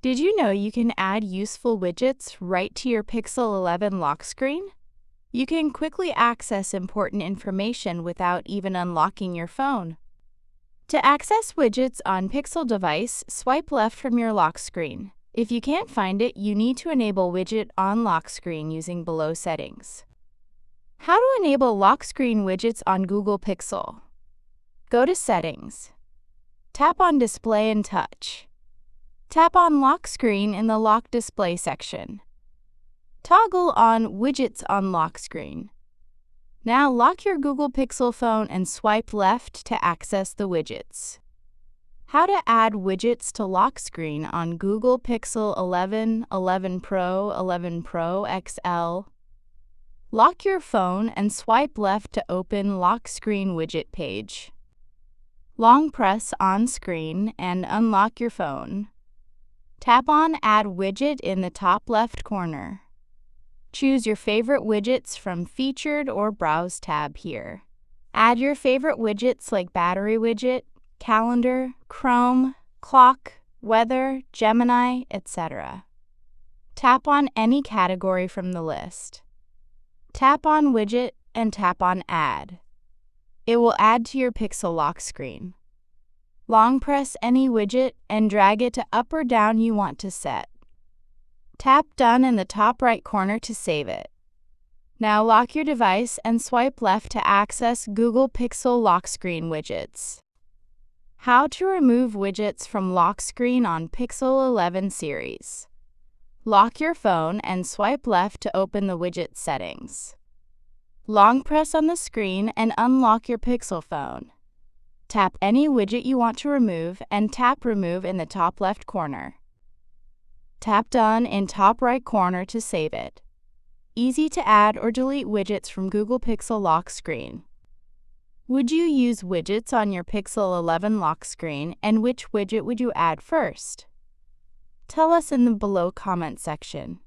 Did you know you can add useful widgets right to your Pixel 11 lock screen? You can quickly access important information without even unlocking your phone. To access widgets on Pixel device, swipe left from your lock screen. If you can't find it, you need to enable Widget on lock screen using below settings. How to enable lock screen widgets on Google Pixel? Go to Settings. Tap on Display and Touch. Tap on Lock Screen in the Lock Display section. Toggle on Widgets on lock screen. Now lock your Google Pixel phone and swipe left to access the widgets. How to add widgets to lock screen on Google Pixel 11, 11 Pro, 11 Pro XL. Lock your phone and swipe left to open Lock Screen Widget page. Long press on screen and unlock your phone. Tap on Add Widget in the top left corner. Choose your favorite widgets from Featured or Browse tab here. Add your favorite widgets like Battery Widget, Calendar, Chrome, Clock, Weather, Gemini, etc. Tap on any category from the list. Tap on Widget and tap on Add. It will add to your Pixel lock screen. Long press any widget and drag it to up or down you want to set. Tap Done in the top right corner to save it. Now lock your device and swipe left to access Google Pixel lock screen widgets. How to remove widgets from lock screen on Pixel 11 series. Lock your phone and swipe left to open the widget settings. Long press on the screen and unlock your Pixel phone. Tap any widget you want to remove and tap Remove in the top left corner. Tap Done in top right corner to save it. Easy to add or delete widgets from Google Pixel lock screen. Would you use widgets on your Pixel 11 lock screen, and which widget would you add first? Tell us in the below comment section.